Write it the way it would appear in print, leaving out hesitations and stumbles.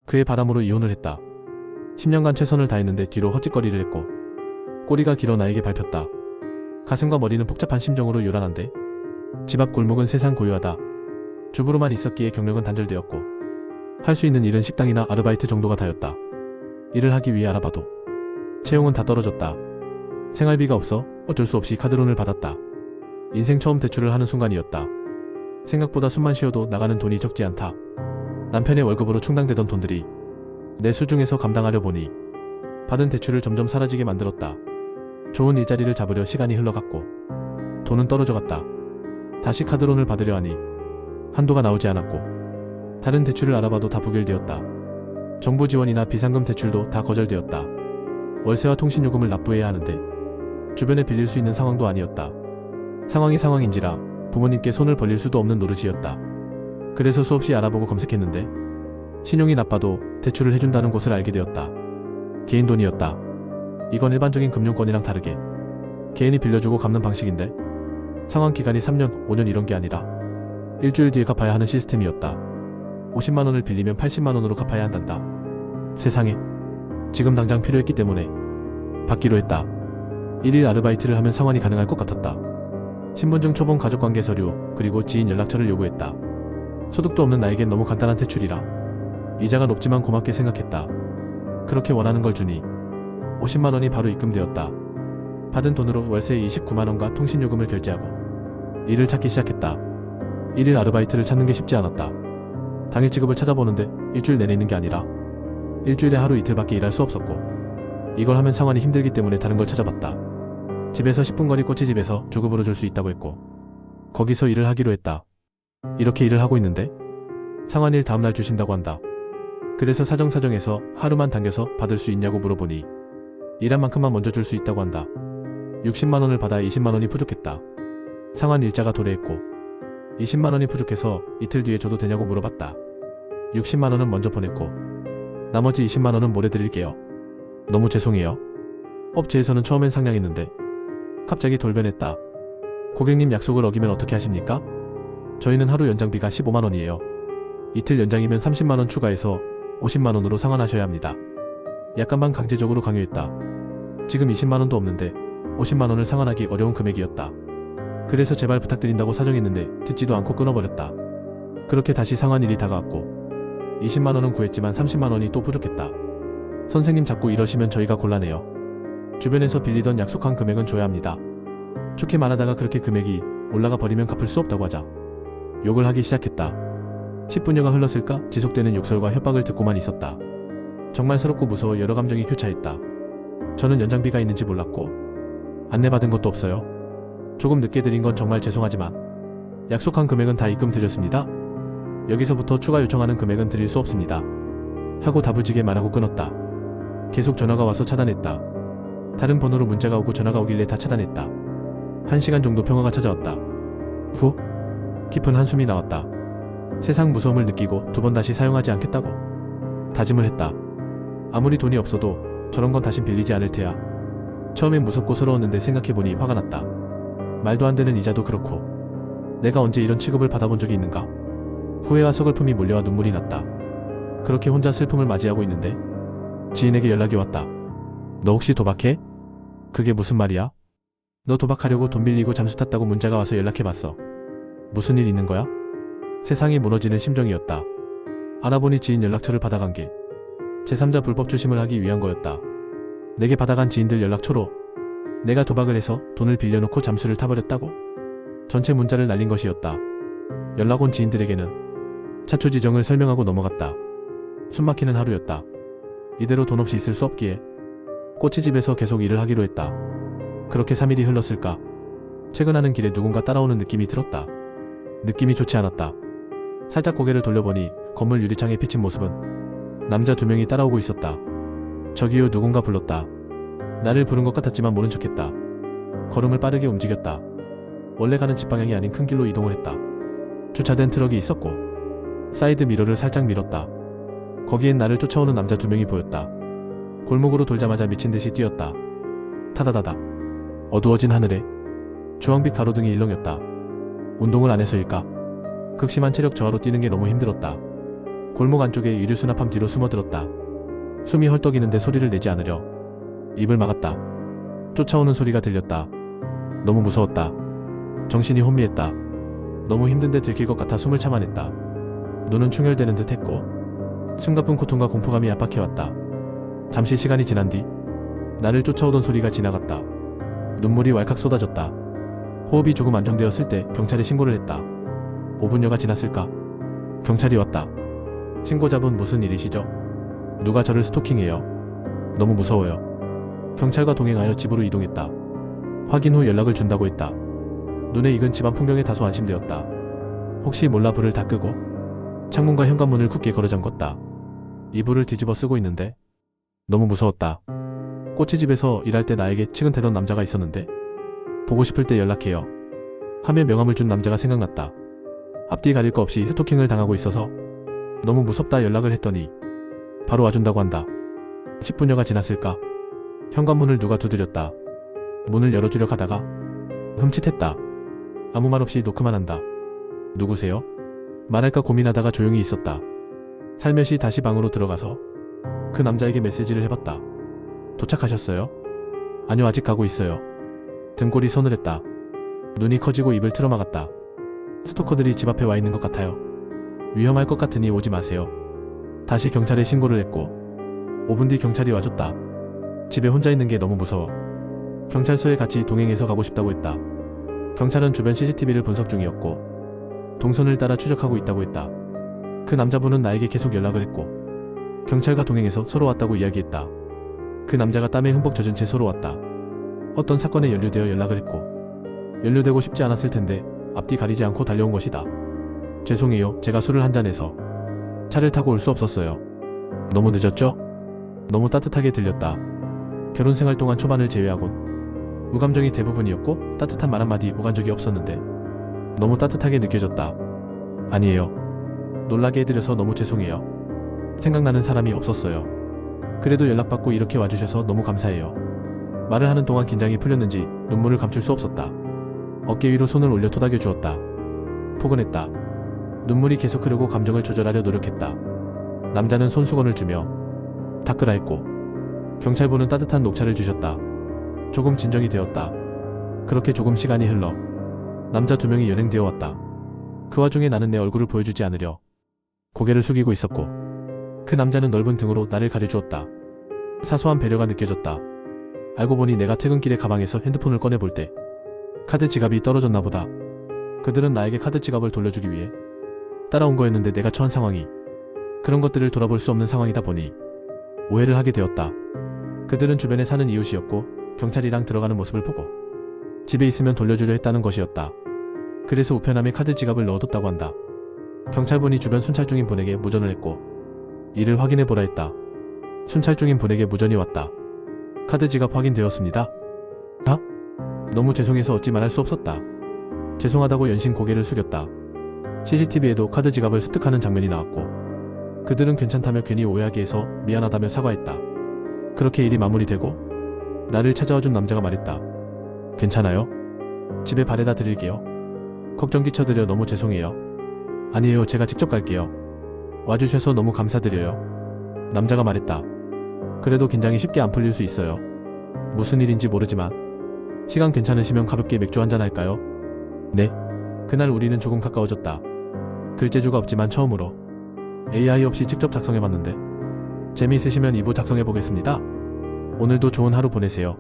그의 바람으로 이혼을 했다. 10년간 최선을 다했는데 뒤로 헛짓거리를 했고 꼬리가 길어 나에게 밟혔다. 가슴과 머리는 복잡한 심정으로 요란한데 집 앞 골목은 세상 고요하다. 주부로만 있었기에 경력은 단절되었고 할 수 있는 일은 식당이나 아르바이트 정도가 다였다. 일을 하기 위해 알아봐도 채용은 다 떨어졌다. 생활비가 없어 어쩔 수 없이 카드론을 받았다. 인생 처음 대출을 하는 순간이었다. 생각보다 숨만 쉬어도 나가는 돈이 적지 않다. 남편의 월급으로 충당되던 돈들이 내 수중에서 감당하려 보니 받은 대출을 점점 사라지게 만들었다. 좋은 일자리를 잡으려 시간이 흘러갔고 돈은 떨어져 갔다. 다시 카드론을 받으려 하니 한도가 나오지 않았고 다른 대출을 알아봐도 다 부결되었다. 정부 지원이나 비상금 대출도 다 거절되었다. 월세와 통신요금을 납부해야 하는데 주변에 빌릴 수 있는 상황도 아니었다. 상황이 상황인지라 부모님께 손을 벌릴 수도 없는 노릇이었다. 그래서 수없이 알아보고 검색했는데 신용이 나빠도 대출을 해준다는 곳을 알게 되었다. 개인 돈이었다. 이건 일반적인 금융권이랑 다르게 개인이 빌려주고 갚는 방식인데 상환 기간이 3년, 5년 이런 게 아니라 일주일 뒤에 갚아야 하는 시스템이었다. 50만원을 빌리면 80만원으로 갚아야 한단다. 세상에, 지금 당장 필요했기 때문에 받기로 했다. 1일 아르바이트를 하면 상환이 가능할 것 같았다. 신분증, 초본, 가족관계 서류, 그리고 지인 연락처를 요구했다. 소득도 없는 나에겐 너무 간단한 대출이라 이자가 높지만 고맙게 생각했다. 그렇게 원하는 걸 주니 50만원이 바로 입금되었다. 받은 돈으로 월세 29만원과 통신요금을 결제하고 일을 찾기 시작했다. 1일 아르바이트를 찾는 게 쉽지 않았다. 당일 직업을 찾아보는데 일주일 내내 있는 게 아니라 일주일에 하루 이틀밖에 일할 수 없었고 이걸 하면 상환이 힘들기 때문에 다른 걸 찾아봤다. 집에서 10분 거리 꼬치집에서 주급으로 줄 수 있다고 했고 거기서 일을 하기로 했다. 이렇게 일을 하고 있는데 상환일 다음날 주신다고 한다. 그래서 사정사정해서 하루만 당겨서 받을 수 있냐고 물어보니 일한 만큼만 먼저 줄 수 있다고 한다. 60만원을 받아 20만원이 부족했다. 상환 일자가 도래했고 20만원이 부족해서 이틀 뒤에 줘도 되냐고 물어봤다. 60만원은 먼저 보냈고 나머지 20만원은 모레 드릴게요. 너무 죄송해요. 업체에서는 처음엔 상냥했는데 갑자기 돌변했다. 고객님 약속을 어기면 어떻게 하십니까? 저희는 하루 연장비가 15만원이에요. 이틀 연장이면 30만원 추가해서 50만원으로 상환하셔야 합니다. 약간만 강제적으로 강요했다. 지금 20만원도 없는데 50만원을 상환하기 어려운 금액이었다. 그래서 제발 부탁드린다고 사정했는데 듣지도 않고 끊어버렸다. 그렇게 다시 상환일이 다가왔고 20만원은 구했지만 30만원이 또 부족했다. 선생님 자꾸 이러시면 저희가 곤란해요. 주변에서 빌리던 약속한 금액은 줘야 합니다. 좋게 말하다가 그렇게 금액이 올라가 버리면 갚을 수 없다고 하자 욕을 하기 시작했다. 10분여가 흘렀을까 지속되는 욕설과 협박을 듣고만 있었다. 정말 서럽고 무서워 여러 감정이 교차했다. 저는 연장비가 있는지 몰랐고 안내받은 것도 없어요. 조금 늦게 드린 건 정말 죄송하지만 약속한 금액은 다 입금 드렸습니다. 여기서부터 추가 요청하는 금액은 드릴 수 없습니다. 하고 다부지게 말하고 끊었다. 계속 전화가 와서 차단했다. 다른 번호로 문자가 오고 전화가 오길래 다 차단했다. 1시간 정도 평화가 찾아왔다. 후, 깊은 한숨이 나왔다. 세상 무서움을 느끼고 두 번 다시 사용하지 않겠다고 다짐을 했다. 아무리 돈이 없어도 저런 건 다신 빌리지 않을 테야. 처음엔 무섭고 서러웠는데 생각해보니 화가 났다. 말도 안 되는 이자도 그렇고 내가 언제 이런 취급을 받아본 적이 있는가. 후회와 서글픔이 몰려와 눈물이 났다. 그렇게 혼자 슬픔을 맞이하고 있는데 지인에게 연락이 왔다. 너 혹시 도박해? 그게 무슨 말이야? 너 도박하려고 돈 빌리고 잠수 탔다고 문자가 와서 연락해봤어. 무슨 일 있는 거야? 세상이 무너지는 심정이었다. 알아보니 지인 연락처를 받아간 게 제3자 불법 추심을 하기 위한 거였다. 내게 받아간 지인들 연락처로 내가 도박을 해서 돈을 빌려놓고 잠수를 타버렸다고 전체 문자를 날린 것이었다. 연락 온 지인들에게는 차초 지정을 설명하고 넘어갔다. 숨막히는 하루였다. 이대로 돈 없이 있을 수 없기에 꼬치집에서 계속 일을 하기로 했다. 그렇게 3일이 흘렀을까. 퇴근하는 길에 누군가 따라오는 느낌이 들었다. 느낌이 좋지 않았다. 살짝 고개를 돌려보니 건물 유리창에 비친 모습은 남자 2명이 따라오고 있었다. 저기요 누군가 불렀다. 나를 부른 것 같았지만 모른 척했다. 걸음을 빠르게 움직였다. 원래 가는 집 방향이 아닌 큰 길로 이동을 했다. 주차된 트럭이 있었고 사이드 미러를 살짝 밀었다. 거기엔 나를 쫓아오는 남자 2명이 보였다. 골목으로 돌자마자 미친듯이 뛰었다. 타다다다. 어두워진 하늘에 주황빛 가로등이 일렁였다. 운동을 안 해서일까? 극심한 체력 저하로 뛰는 게 너무 힘들었다. 골목 안쪽에 이를 수납함 뒤로 숨어들었다. 숨이 헐떡이는데 소리를 내지 않으려 입을 막았다. 쫓아오는 소리가 들렸다. 너무 무서웠다. 정신이 혼미했다. 너무 힘든데 들킬 것 같아 숨을 참아냈다. 눈은 충혈되는 듯 했고 숨가쁜 고통과 공포감이 압박해왔다. 잠시 시간이 지난 뒤 나를 쫓아오던 소리가 지나갔다. 눈물이 왈칵 쏟아졌다. 호흡이 조금 안정되었을 때 경찰에 신고를 했다. 5분여가 지났을까? 경찰이 왔다. 신고자분 무슨 일이시죠? 누가 저를 스토킹해요? 너무 무서워요. 경찰과 동행하여 집으로 이동했다. 확인 후 연락을 준다고 했다. 눈에 익은 집안 풍경에 다소 안심되었다. 혹시 몰라 불을 다 끄고 창문과 현관문을 굳게 걸어 잠궜다. 이불을 뒤집어 쓰고 있는데 너무 무서웠다. 꼬치집에서 일할 때 나에게 측은대던 남자가 있었는데 보고 싶을 때 연락해요 하며 명함을 준 남자가 생각났다. 앞뒤 가릴 거 없이 스토킹을 당하고 있어서 너무 무섭다 연락을 했더니 바로 와준다고 한다. 10분여가 지났을까? 현관문을 누가 두드렸다. 문을 열어주려 가다가 흠칫했다. 아무 말 없이 노크만 한다. 누구세요? 말할까 고민하다가 조용히 있었다. 살며시 다시 방으로 들어가서 그 남자에게 메시지를 해봤다. 도착하셨어요? 아니요 아직 가고 있어요. 등골이 서늘했다. 눈이 커지고 입을 틀어막았다. 스토커들이 집 앞에 와 있는 것 같아요. 위험할 것 같으니 오지 마세요. 다시 경찰에 신고를 했고 5분 뒤 경찰이 와줬다. 집에 혼자 있는 게 너무 무서워. 경찰서에 같이 동행해서 가고 싶다고 했다. 경찰은 주변 CCTV를 분석 중이었고 동선을 따라 추적하고 있다고 했다. 그 남자분은 나에게 계속 연락을 했고 경찰과 동행해서 서로 왔다고 이야기했다. 그 남자가 땀에 흠뻑 젖은 채 서로 왔다. 어떤 사건에 연루되어 연락을 했고 연루되고 싶지 않았을 텐데 앞뒤 가리지 않고 달려온 것이다. 죄송해요. 제가 술을 한잔해서 차를 타고 올 수 없었어요. 너무 늦었죠? 너무 따뜻하게 들렸다. 결혼 생활 동안 초반을 제외하곤 무감정이 대부분이었고 따뜻한 말 한마디 오간 적이 없었는데 너무 따뜻하게 느껴졌다. 아니에요. 놀라게 해드려서 너무 죄송해요. 생각나는 사람이 없었어요. 그래도 연락받고 이렇게 와주셔서 너무 감사해요. 말을 하는 동안 긴장이 풀렸는지 눈물을 감출 수 없었다. 어깨 위로 손을 올려 토닥여 주었다. 포근했다. 눈물이 계속 흐르고 감정을 조절하려 노력했다. 남자는 손수건을 주며 닦으라 했고 경찰분은 따뜻한 녹차를 주셨다. 조금 진정이 되었다. 그렇게 조금 시간이 흘러 남자 2명이 연행되어 왔다. 그 와중에 나는 내 얼굴을 보여주지 않으려 고개를 숙이고 있었고 그 남자는 넓은 등으로 나를 가려주었다. 사소한 배려가 느껴졌다. 알고 보니 내가 퇴근길에 가방에서 핸드폰을 꺼내볼 때 카드 지갑이 떨어졌나 보다. 그들은 나에게 카드 지갑을 돌려주기 위해 따라온 거였는데 내가 처한 상황이 그런 것들을 돌아볼 수 없는 상황이다 보니 오해를 하게 되었다. 그들은 주변에 사는 이웃이었고 경찰이랑 들어가는 모습을 보고 집에 있으면 돌려주려 했다는 것이었다. 그래서 우편함에 카드 지갑을 넣어뒀다고 한다. 경찰분이 주변 순찰 중인 분에게 무전을 했고 이를 확인해보라 했다. 순찰 중인 분에게 무전이 왔다. 카드 지갑 확인되었습니다. 너무 죄송해서 어찌 말할 수 없었다. 죄송하다고 연신 고개를 숙였다. CCTV에도 카드 지갑을 습득하는 장면이 나왔고 그들은 괜찮다며 괜히 오해하게 해서 미안하다며 사과했다. 그렇게 일이 마무리되고 나를 찾아와준 남자가 말했다. 괜찮아요? 집에 바래다 드릴게요. 걱정 끼쳐드려 너무 죄송해요. 아니에요. 제가 직접 갈게요. 와주셔서 너무 감사드려요. 남자가 말했다. 그래도 긴장이 쉽게 안 풀릴 수 있어요. 무슨 일인지 모르지만 시간 괜찮으시면 가볍게 맥주 한잔 할까요? 네. 그날 우리는 조금 가까워졌다. 글재주가 없지만 처음으로 AI 없이 직접 작성해봤는데 재미있으시면 2부 작성해보겠습니다. 오늘도 좋은 하루 보내세요.